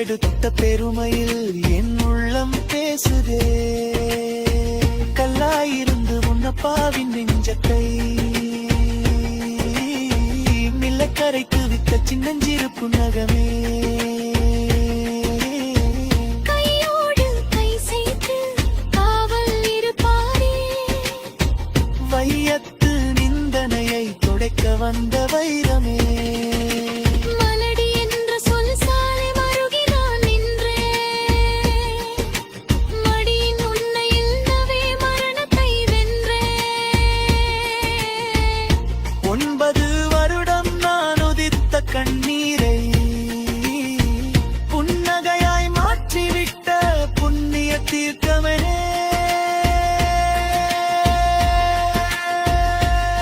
எடுத்த பெருமையில் என் உள்ளம் பேசுதே. கல்லாயிருந்து உன்னப்பாவின் நெஞ்சத்தை மில்லக்கரைக்கு வித்த சின்னஞ்சிறு புன்னகமே. கையோடு கை சேர்த்து காவல் இருப்பாரே. வையத்து நிந்தனையை துடைக்க வந்த வைரமே. மலடி என்ற சொல் சாலை மருகினான் நின்றேன். மடியின் உன்னை இல்லவே மரணத்தை வென்றேன். 9